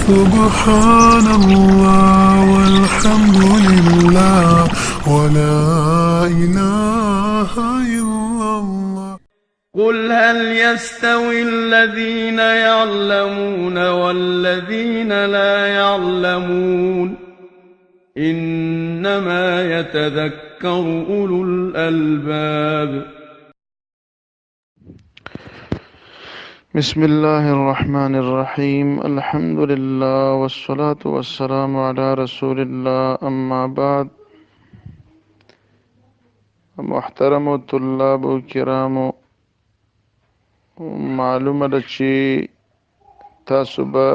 سبحان الله والحمد لله ولا إله إلا الله. قل هل يستوي الذين يعلمون والذين لا يعلمون إنما يتذكر أولو الألباب. بسم الله الرحمن الرحيم. الحمد لله والصلاة والسلام على رسول الله. أما بعد، محترم طلاب کرام، معلومه ده چې تاسو به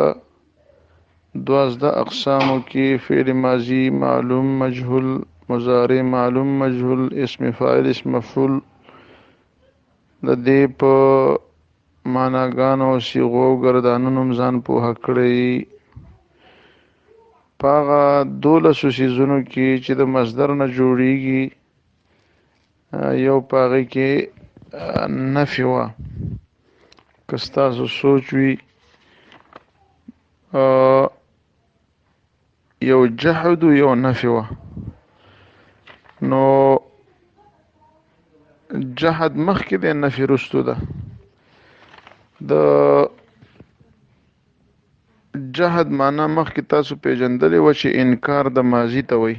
12 اقسامو کې فعل ماضی معلوم مجهول، مضارع معلوم مجهول، اسم فاعل، اسم مفعول د دې په معناګانو او صيغو ګردانونو ځان پوهه کړئ. په هغه 12 څیزونو کې چې د مصدر نه جوړیږي یو په هغې کې نفي وه. که ستاسو سوچ وي یو جحد و یو نفي وه، نو جحد مخکې دی، نفي رستو ده. د جحد معنا مخکې تاسو پیژندلې وه چې انکار د ماضي ته وایي.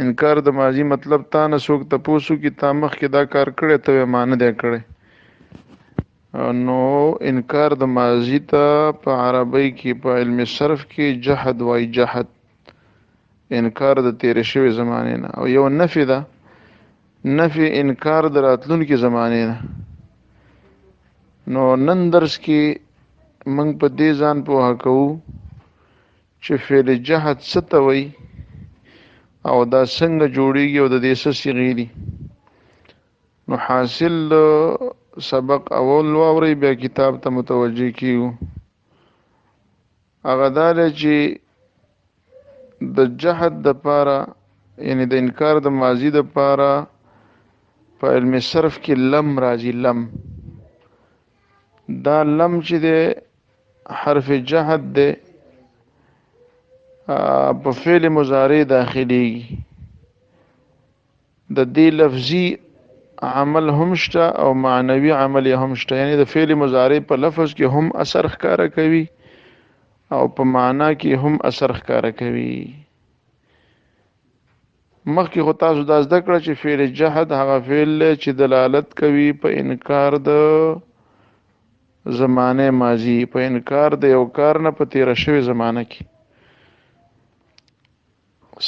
انکار د ماضي مطلب تا نه څوک تپوس وکړي تا مخکې دا کار کړی ته وایې ما نه دی کړی، نو انکار د ماضي ته په عربی کې په علم صرف کې جحد وایي. جحد انکار د تیرې شوې زمانې نه. او یو نفي ده، نفي انکار د راتلونکي زمانې نه. نو نن درس کې موږ په دې ځان پوهه کوو چې فعل جحد څه ته وایي او دا څنګه جوړیږي او د دې څه صیغې دي. نو حاصل سبق اول واورئ، بیا کتاب ته متوجه کیږو. هغه دا دی چې د جحد دپاره، یعنی د انکار د ماضي دپاره په علم صرف کې لم راځي. لم، دا لم چې دی حرف جحد دی، په فعل مضارع داخلیږي. د دې لفظي عمل هم شته او معنوي عمل هم شته، یعنی د فعل مضارع په لفظ کې هم اثر ښکاره کوي او په معنا کې هم اثر ښکاره کوي. مخکې خو تاسو دا زده کړه چې فعل جحد هغه فعل دی چې دلالت کوي په انکار د زمانه ماضی، په انکار د یو کار نه په تیره شوې زمانه کې.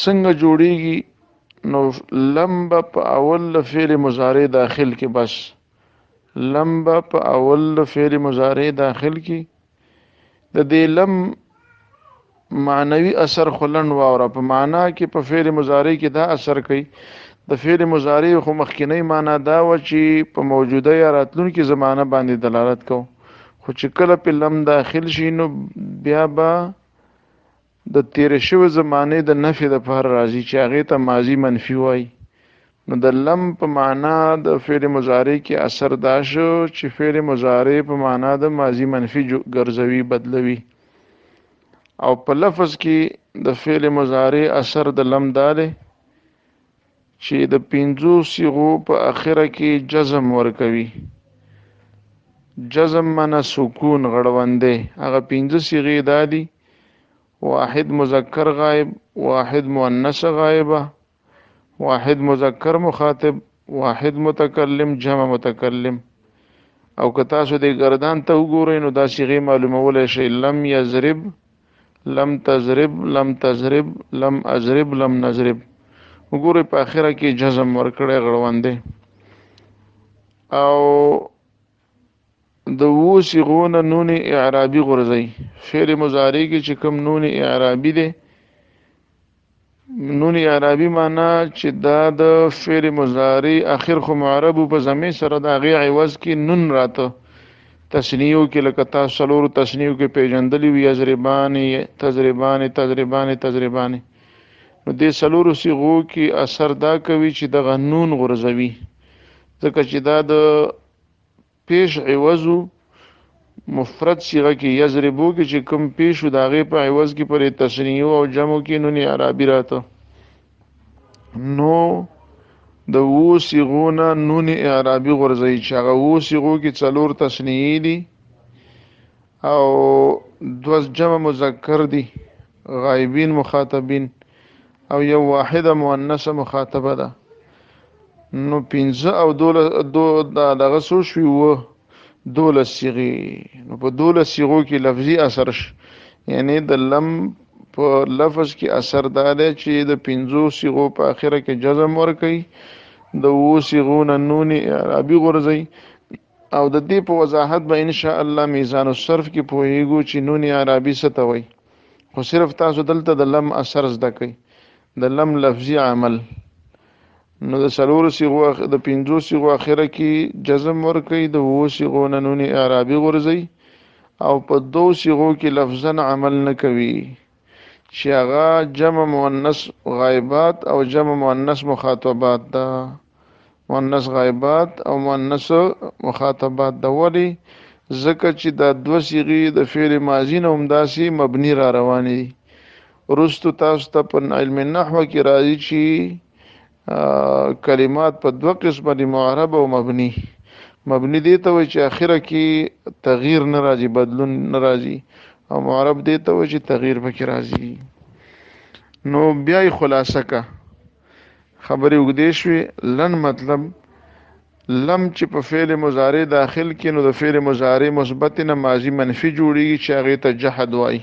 څنګه جوړیږي؟ نو لم به په اول فعل مضارع داخل کې، بس لم به په اول فعل مضارع داخل کې. د دې لم معنوي اثر خو لنډ واوره. په معنا کې په فعل مضارع کې دا اثر کوي. د فعل مضارع خو مخکینی معنا دا و چې په موجوده یا راتلونکي زمانه باندې دلالت کو، خو چې کله په لم داخل شي نو بیا به د تیرې شوې زمانې د نفي دپاره راځي چې هغې ته ماضي منفي وایي. نو د لم په معنا د فعل مضارع کې اثر دا شو چې فعل مضارع په معنا د ماضي منفي ګرځوي، بدلوي. او په لفظ کې د فعل مضارع اثر د لم دا دی چې د 5 صيغو په اخره کې جزم ورکوي. جزم معنا سکون، غړوندې. هغه 5 صيغې دا دي: واحد مذکر غائب، واحد مؤنث غائبه، واحد مذکر مخاطب، واحد متکلم، جمع متکلم. او که تاسو د گردان ته وګورئ نو دا صيغې معلومولی شئ: لم یضرب، لم تضرب، لم تضرب، لم اضرب، لم نضرب. وګورئ په اخره کې جزم ورکړی، غړوندې. او د 2 صيغو نه نون اعرابي غورځئ. فعل مضارع کې چې کوم نون اعرابي دی، نون اعرابي معنا چې دا د فعل مضارع اخر خو معرب په ضمیر سره د هغې عوض کې نون راته. تسنیو کې لکه تاسو څلورو تسنیو کې پیژندلی وي: یضربانې، تضربانې، تضربانې، تضربانې. نو دې څلورو صيغو کې اثر دا کوي چې دغه نون غورځوي، ځکه چې دا د پیش عوضو مفرد صيغه کې یضربو کې چې کوم پیښ شو د هغې په عوض کې پرې تثنیه او جمع کې نون اعرابي راته، نو د وو صيغو نه نون اعرابي غورځوي چې هغه وو صيغو کې 4 تثنیې دي او 2 جمع مذکر دي غایبین مخاطبین او یو واحده مؤنثه مخاطبه ده. نو 15 او 2 دغه څو شوي وو 12 صيغې. نو په 12 صيغو کې لفظي اثر یعنی د لم په لفظ کې اثر دا دی چې د 15 صيغو په اخره کې جزم ورکوي، د 2 صيغو نه نون اعرابي غورځوي او د دې په وضاحت به ان شاء الله میزان الصرف کې پوهیږو چې نون اعرابي څه ته وایي. خو صرف تاسو دلته د لم اثر زده کوئ، د لم لفظي عمل. نو د 4 صيغو د 15 صيغو اخره کې جزم ورکوي، د 2 صيغو نه نون اعرابي غورځوي او په 2 صيغو کې لفظا عمل نه کوي چې هغه جمع مؤنث غایبات او جمع مؤنث مخاطبات ده. مؤنث غایبات او مؤنث مخاطبات ده. ولی ځکه چې دا 2 صيغې د فعل ماضي نه همداسې مبني را روانې دي. وروستو تاسو ته په علم نحو کې راځي چې کلمات په 2 قسمه دي، معرب او مبني. مبني دی ته وایي چې اخره کې تغییر نه راځي، بدلون نه راځي، او معرب دی ته وایي چې تغییر پکې راځي. نو بیا یې خلاصه که خبرې اوږدې شوې. لن مطلب لم چې په فعل مضارع داخل کې نو د فعل مضارع مثبت نه ماضي منفي جوړیږي چې هغې ته جحد وایي.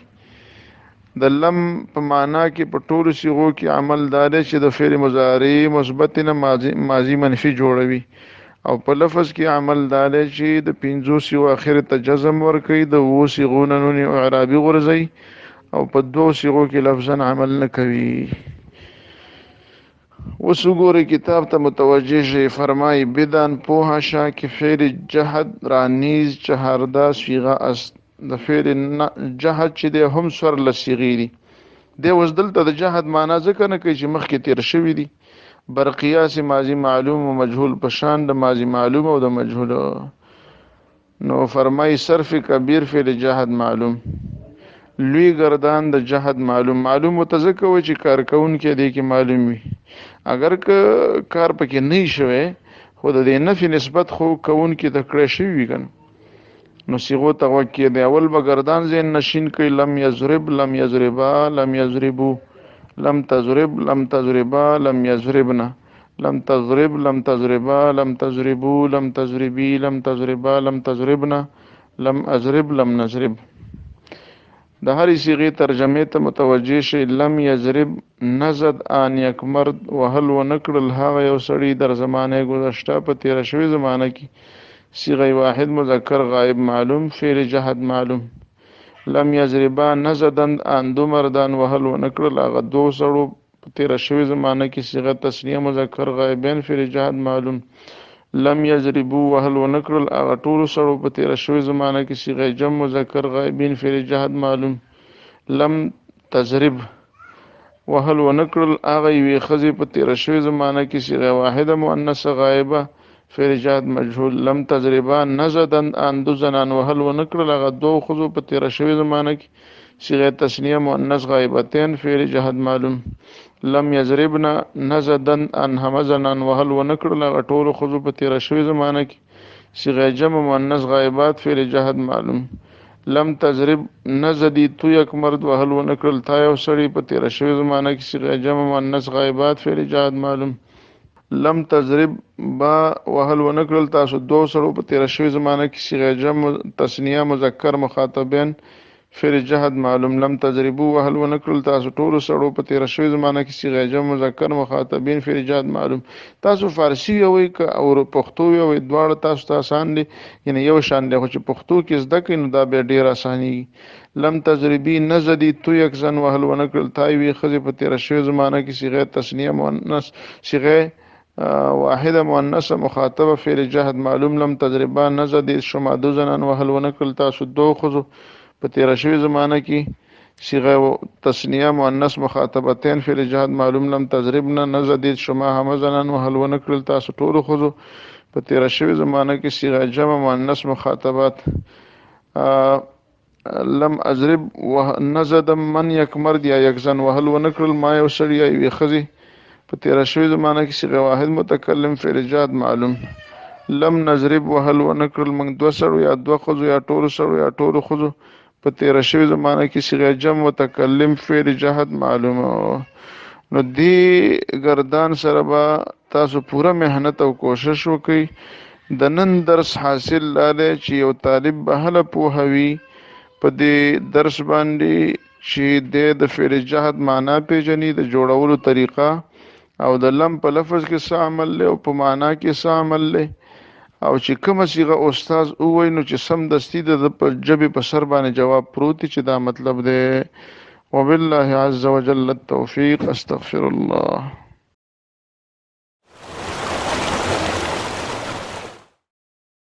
د لم په معنا کې په ټولو صيغو کې عمل دا دی چې د فعل مضارع مثبت نه ماضي منفي جوړوي، او په لفظ کې عمل دا دی چې د 15 صيغو اخر ته جزم ورکوي، د 2 صيغو نه نون اعرابي غورځوي او په 2 صيغو کې لفظا عمل نه کوي. اوس وګورئ کتاب ته متوجه شئ. فرمایي بدان پوهه شه کې فعل جهد رانیز چهارده صيغه است. د فعل جهد چې دی هم 14 صيغې دي. دی اوس دلته د جهد معنا ځکه نه کوي چې مخکې تیر شوي دي، بر قیاس ماضي معلوم و مجهول په شان د ماضي معلوم او د مجهول. نو فرمایي صرف کبیر فعل جهد معلوم، لوی گردان د جهد معلوم. معلوم متذکر و چې کار کون کې دی کې معلوم وي، اگر که کار پکې نه شوی خو د دې نفي نسبت خو کون کې د کړی شوی وي کنه. نو صيغو ته وکړي دی اول به گردان ذهن نشین کوي. لم یضرب، لم یضربا، لم یضربو، لم تضرب، لم تضربا، لم یضربنا، لم تضرب، لم تضربا، لم تضربو، لم تضربی، لم تضربا، لم تضربنا، لم اضرب، لم نضرب. د هرې صيغې ترجمې ته متوجه شئ. لم یضرب نزد آن یک مرد وهل و نکړل هغه یو سړی در زمانه گذشته په تیره شوې زمانه کې. صيغه واحد مذکر غائب معلوم، فعل جهد معلوم. لم یضربا نزدن آن 2 مردان وهل و نکړل هغه 2 سړو په تیره شوې زمانه کې. صيغه تثنیه مذکر غائبین فعل جهد معلوم. لم یضربو وهل و نکړل هغه ټولو سړو په تیره شوې زمانه کې. صيغه جمع مذکر غائبین فعل جهد معلوم. لم تضرب وهل و نکړل هغه یوې ښځې په تیره شوې زمانه کې. صيغه واحده مؤنثه غائبه فعل جهد مجهول. لم تضربا نزدن آن 2 زنان وهل و نکړل هغه 2 ښځو په تیره شوې زمانه کې. صيغه تثنیه مؤنث غائبتین فعل جهد معلوم. لم یضربنا نزدن ان هم زنان وهل و نکړل هغه ټولو ښځو په تیره شوې زمانه کې. صيغه جمع مؤنث غائبات فعل جهد معلوم. لم تضرب نزدی تو یک مرد وهل و نکړل تا یو سړی په تیره شوې زمانه کې. صيغه جمع مؤنث غائبات فعل جهد معلوم. لم تضرب با وهل و نکړل تاسو 2 سړو په تیره شوې زمانه کې. صيغه جمع تثنیه مذکر مخاطبین فعل جهد معلوم. لم تضربو وهل و نکړل تاسو ټولو سړو په تیره شوې زمانه کې. صيغه جمع مذکر مخاطبین فعل جهد معلوم. تاسو فارسی وی او پښتو وی دواړه تاسو ته آسان دي، یعنی یو شان دي، خو چې پښتو کې زده کړئ نو دا بیا ډیر اساني. لم تضربی نزدی تو یک زن وهل و نکړل تا یوې ښځې په تیره شوې زمانه کې. صيغه تثنیه مؤنث صيغه واحده مؤنثه مخاطبه فعل جهد معلوم. لم تضربا نزدی شما 2 زنان وهل و نکړل تاسو 2 ښځو په تیره شوې زمانه کې. صيغه تثنیه مؤنث مخاطبتین فعل جهد معلوم. لم تضربنا نزدی شما هم زنان وهل و نکړل تاسو ټولو ښځو په تیره شوې زمانه کې. صيغه جمع مؤنث مخاطبات لم اضرب نزد من یک مرد یا یک زن وهل ونکرل ما یو سړی یا یوې ښځې په تیره شوې زمانه کې صيغه واحد متکلم فعل جاد معلوم. لم نضرب وهل ونکرل موږ دوه سړو یا دوه ښځو یا ټولو سړو یا ټولو ښځو په تیره شوې زمانه کې صيغه جمع متکلم فعل جهد معلوم. نو دې گردان سره به تاسو پوره محنت او کوشش وکئ. د نن درس حاصل لاله چې یو طالب به هله پوهوي په دې درس باندې چې د فعل جهد معنا پیژني، د جوړولو طریقه، او د لم په لفظ کې څه عمل له او په معنا کې څه عمل له، او چې کومه صيغه استاد ووایي نو چې سم دستي د په ژبې په سر باندې جواب پروت چې دا مطلب دی. وبالله عز وجل التوفیق. استغفر الله.